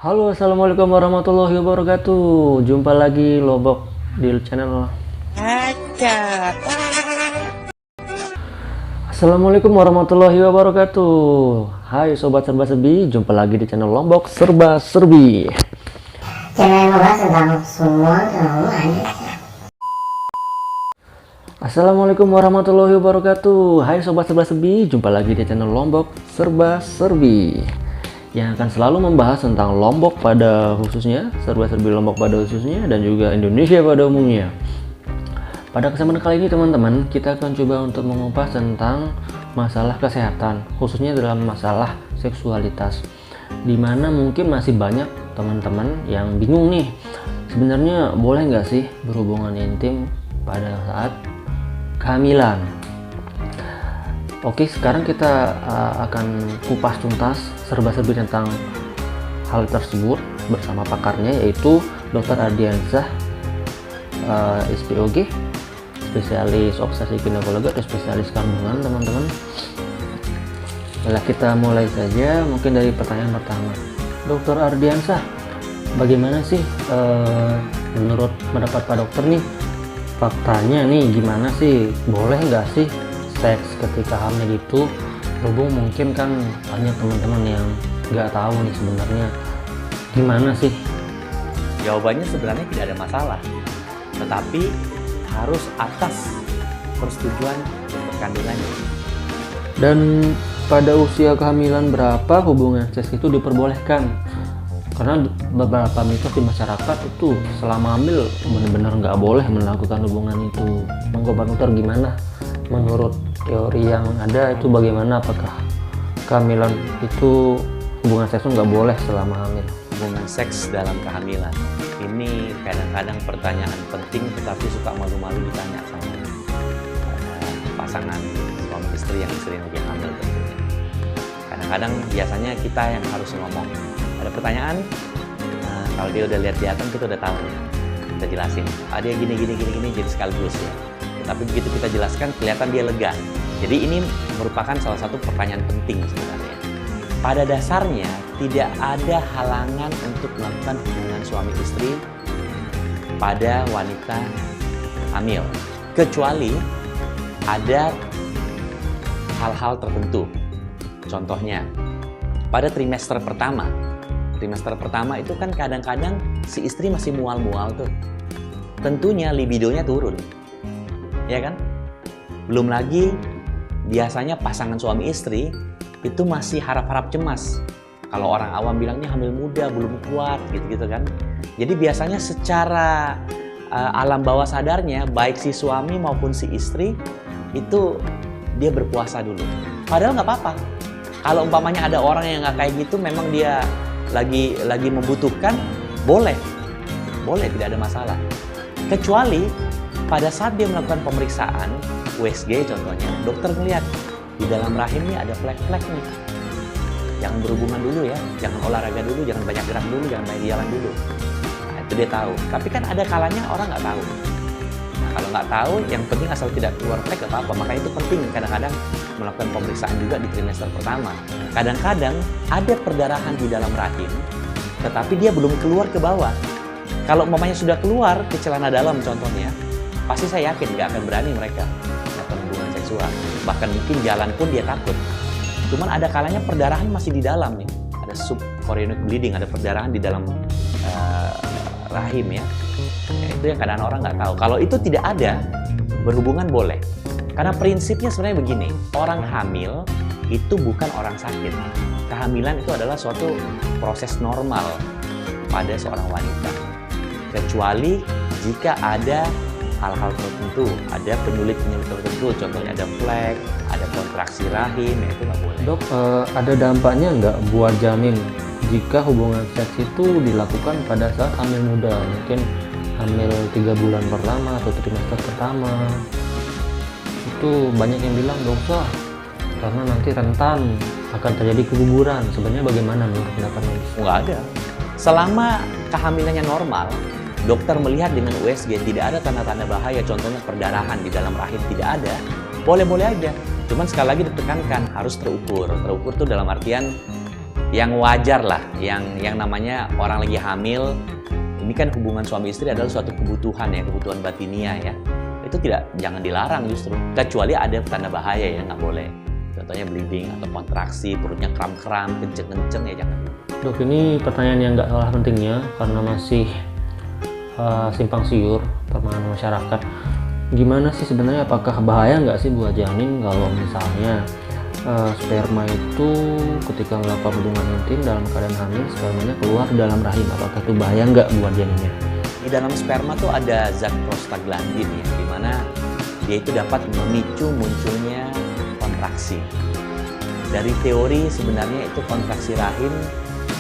Halo, assalamualaikum warahmatullahi wabarakatuh. Jumpa lagi Lobok di channel. Assalamualaikum warahmatullahi wabarakatuh. Hai sobat serba serbi, jumpa lagi di channel Lombok Serba Serbi. Channel yang membahas tentang semua Anda. Assalamualaikum warahmatullahi wabarakatuh. Hai sobat serba serbi, jumpa lagi di channel Lombok Serba Serbi yang akan selalu membahas tentang Lombok pada khususnya, serba-serbi Lombok pada khususnya, dan juga Indonesia pada umumnya. Pada kesempatan kali ini teman-teman, kita akan coba untuk mengupas tentang masalah kesehatan, khususnya dalam masalah seksualitas, dimana mungkin masih banyak teman-teman yang bingung nih, sebenarnya boleh nggak sih berhubungan intim pada saat kehamilan. Oke, sekarang kita akan kupas tuntas serba-serbi tentang hal tersebut bersama pakarnya, yaitu Dr. Ardiansyah, SPOG, spesialis obsesi ginekologi atau spesialis kandungan, teman-teman. Nah, kita mulai saja mungkin dari pertanyaan pertama. Dr. Ardiansyah, bagaimana sih menurut pendapat Pak Dokter nih, faktanya nih gimana sih, boleh nggak sih seks ketika hamil itu berhubung? Mungkin kan banyak teman-teman yang nggak tahu nih sebenarnya gimana sih. Jawabannya sebenarnya tidak ada masalah, tetapi harus atas persetujuan dokter kandungannya. Dan pada usia kehamilan berapa hubungan seks itu diperbolehkan? Karena beberapa mitos di masyarakat itu selama hamil benar-benar nggak boleh melakukan hubungan itu. Monggo Pak Dokter, gimana menurut teori yang ada itu, bagaimana, apakah kehamilan itu hubungan seks itu nggak boleh selama hamil? Hubungan seks dalam kehamilan ini kadang-kadang pertanyaan penting, tetapi suka malu-malu ditanya sama pasangan suami istri yang istri lagi hamil tentunya. Kadang-kadang biasanya kita yang harus ngomong. Ada pertanyaan, kalau dia udah lihat di atas kita udah tahu, kita jelasin. Dia gini jadi sekaligus ya. Tapi begitu kita jelaskan, kelihatan dia lega. Jadi ini merupakan salah satu pertanyaan penting sebenarnya. Pada dasarnya tidak ada halangan untuk melakukan hubungan suami istri pada wanita hamil, kecuali ada hal-hal tertentu. Contohnya, pada trimester pertama itu kan kadang-kadang si istri masih mual-mual tuh. Tentunya libidonya turun. Ya kan? Belum lagi biasanya pasangan suami istri itu masih harap-harap cemas. Kalau orang awam bilangnya hamil muda, belum kuat gitu-gitu kan. Jadi biasanya secara alam bawah sadarnya, baik si suami maupun si istri itu dia berpuasa dulu. Padahal nggak apa-apa. Kalau umpamanya ada orang yang nggak kayak gitu, memang dia lagi membutuhkan, boleh tidak ada masalah. Kecuali pada saat dia melakukan pemeriksaan USG contohnya, dokter melihat di dalam rahim nih ada flek-flek nih. Jangan berhubungan dulu ya, jangan olahraga dulu, jangan banyak gerak dulu, jangan banyak jalan dulu. Nah, itu dia tahu. Tapi kan ada kalanya orang nggak tahu. Nah, kalau nggak tahu, yang penting asal tidak keluar flek nggak apa-apa. Makanya itu penting kadang-kadang melakukan pemeriksaan juga di trimester pertama. Kadang-kadang ada perdarahan di dalam rahim, tetapi dia belum keluar ke bawah. Kalau umpamanya sudah keluar ke celana dalam contohnya, pasti saya yakin nggak akan berani mereka melakukan hubungan seksual. Bahkan mungkin jalan pun dia takut. Cuman ada kalanya perdarahan masih di dalam nih. Ada subchorionic bleeding, ada perdarahan di dalam rahim ya. Itu yang kadang orang nggak tahu. Kalau itu tidak ada, berhubungan boleh. Karena prinsipnya sebenarnya begini, orang hamil itu bukan orang sakit. Kehamilan itu adalah suatu proses normal pada seorang wanita. Kecuali jika ada hal-hal tertentu, ada penyulit-penyulit tertentu, contohnya ada flek, ada kontraksi rahim, ya itu nggak boleh. Dok, ada dampaknya nggak buat janin jika hubungan seks itu dilakukan pada saat hamil muda? Mungkin hamil 3 bulan pertama atau trimester pertama. Itu banyak yang bilang dosa karena nanti rentan akan terjadi keguguran. Sebenarnya bagaimana menurut pendapat medis? Nggak ada. Selama kehamilannya normal, dokter melihat dengan USG tidak ada tanda-tanda bahaya, contohnya perdarahan di dalam rahim tidak ada, boleh-boleh aja. Cuman sekali lagi ditekankan harus terukur. Terukur itu dalam artian yang wajar lah, yang namanya orang lagi hamil. Ini kan hubungan suami istri adalah suatu kebutuhan ya, kebutuhan batinia ya. Itu jangan dilarang justru, kecuali ada tanda bahaya ya, nggak boleh. Contohnya bleeding atau kontraksi, perutnya kram-kram, kenceng-kenceng ya jangan. Dok, ini pertanyaan yang nggak kalah pentingnya karena masih simpang siur pertanyaan masyarakat. Gimana sih sebenarnya, apakah bahaya nggak sih buat janin kalau misalnya sperma itu ketika melakukan hubungan intim dalam keadaan hamil, spermanya keluar dalam rahim? Apakah itu bahaya nggak buat janinnya? Di dalam sperma tuh ada zat prostaglandin ya, di mana dia itu dapat memicu munculnya kontraksi. Dari teori sebenarnya itu kontraksi rahim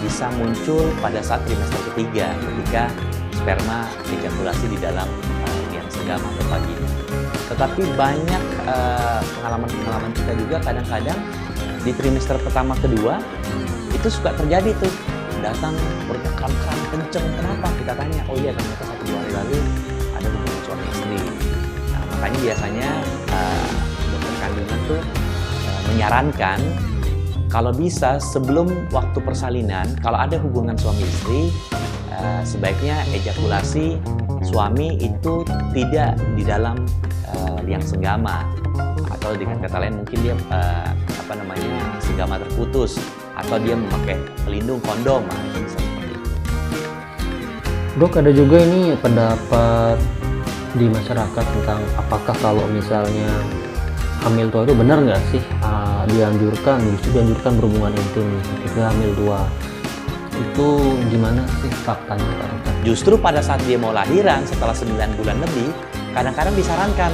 bisa muncul pada saat trimester ketiga ketika sperma ejakulasi di dalam liang senggama atau vagina. Tetapi banyak pengalaman kita juga kadang-kadang di trimester pertama kedua itu suka terjadi tuh, datang perutnya kram-kram kenceng. Kenapa? Kita tanya, oh iya ternyata 1-2 hari lalu ada hubungan suami istri. Nah, makanya biasanya dokter kandungan tuh menyarankan kalau bisa sebelum waktu persalinan, kalau ada hubungan suami istri, sebaiknya ejakulasi suami itu tidak di dalam liang senggama, atau dengan kata lain mungkin dia senggama terputus, atau dia memakai pelindung kondom, itu bisa seperti itu. Dok, ada juga ini pendapat di masyarakat tentang apakah kalau misalnya hamil tua itu benar nggak sih justru dianjurkan berhubungan intim ketika hamil tua. Itu gimana sih faktanya Pak Dokter? Justru pada saat dia mau lahiran setelah 9 bulan lebih, kadang-kadang disarankan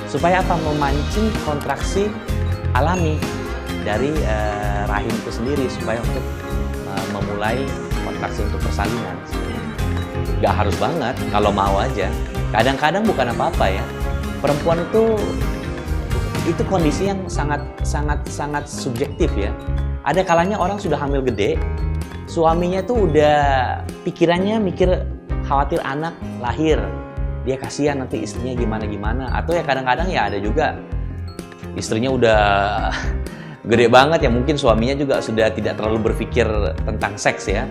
supaya apa? Memancing kontraksi alami dari rahim itu sendiri, supaya untuk memulai kontraksi untuk persalinan. Nggak harus banget, kalau mau aja. Kadang-kadang bukan apa-apa ya. Perempuan itu kondisi yang sangat subjektif ya. Ada kalanya orang sudah hamil gede, suaminya tuh udah pikirannya mikir khawatir anak lahir, dia kasihan nanti istrinya gimana. Atau ya kadang-kadang ya ada juga istrinya udah gede banget ya, mungkin suaminya juga sudah tidak terlalu berpikir tentang seks ya.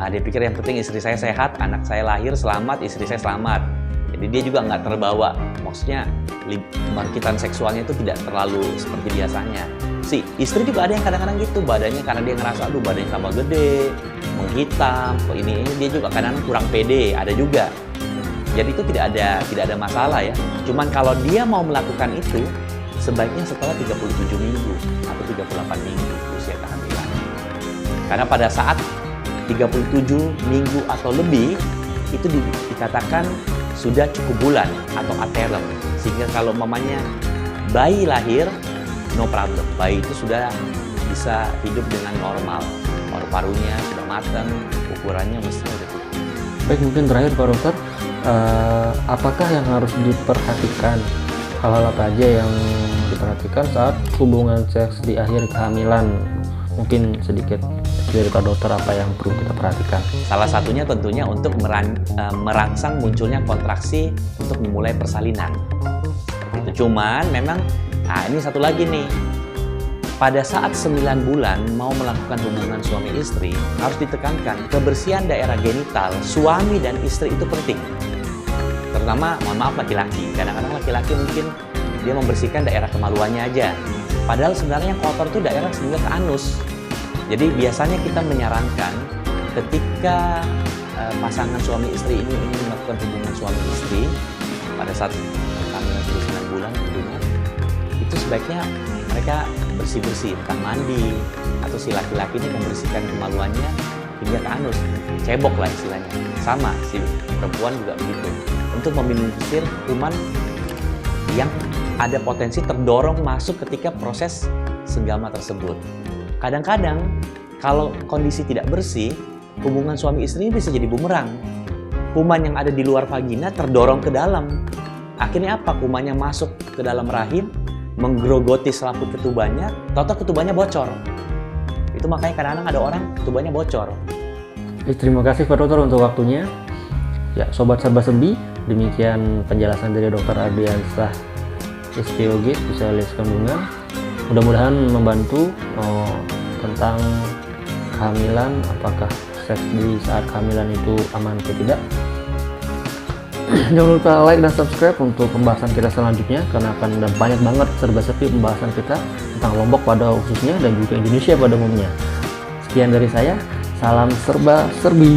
Dia pikir yang penting istri saya sehat, anak saya lahir selamat, istri saya selamat. Jadi dia juga nggak terbawa, maksudnya bangkitan seksualnya itu tidak terlalu seperti biasanya. Si istri juga ada yang kadang-kadang gitu, badannya karena dia ngerasa aduh badannya tambah gede, menghitam, ini dia juga kadang-kadang kurang pede, ada juga. Jadi itu tidak ada masalah ya. Cuman kalau dia mau melakukan itu sebaiknya setelah 37 minggu atau 38 minggu usia kehamilan. Karena pada saat 37 minggu atau lebih itu dikatakan sudah cukup bulan atau aterem, sehingga kalau mamanya bayi lahir no problem, bayi itu sudah bisa hidup dengan normal, paru-parunya sudah matang, ukurannya mestinya udah cukup. Baik, mungkin terakhir Pak Dokter, apakah yang harus diperhatikan, hal-hal apa aja yang diperhatikan saat hubungan seks di akhir kehamilan? Mungkin sedikit dari Pak Dokter apa yang perlu kita perhatikan. Salah satunya tentunya untuk merangsang munculnya kontraksi untuk memulai persalinan. Itu cuman memang, ini satu lagi nih, pada saat 9 bulan mau melakukan hubungan suami istri harus ditekankan kebersihan daerah genital suami dan istri itu penting. Terutama, mohon maaf, laki-laki. Kadang-kadang laki-laki mungkin dia membersihkan daerah kemaluannya aja. Padahal sebenarnya yang kotor itu daerah sehingga ke anus. Jadi biasanya kita menyarankan ketika pasangan suami istri ini ingin melakukan hubungan suami istri pada saat kehamilan 9 bulan tentunya, itu sebaiknya mereka bersih-bersih, entah mandi atau si laki-laki ini membersihkan kemaluannya hingga ke anus, cebok lah istilahnya. Sama si perempuan juga begitu, untuk meminimalisir kuman yang ada potensi terdorong masuk ketika proses senggama tersebut. Kadang-kadang kalau kondisi tidak bersih, hubungan suami istri bisa jadi bumerang. Kuman yang ada di luar vagina terdorong ke dalam. Akhirnya apa? Kumannya masuk ke dalam rahim, menggerogoti selaput ketubannya, total ketubannya bocor. Itu makanya kadang-kadang ada orang ketubannya bocor. Terima kasih Pak Dokter untuk waktunya. Ya, Sobat Serba Serbi, demikian penjelasan dari Dr. Ardiansah, SPOG, spesialis kandungan. Mudah-mudahan membantu tentang kehamilan, apakah seks di saat kehamilan itu aman atau tidak. Jangan lupa like dan subscribe untuk pembahasan kita selanjutnya, karena akan ada banyak banget serba serbi pembahasan kita tentang Lombok pada khususnya dan juga Indonesia pada umumnya. Sekian dari saya, salam serba serbi.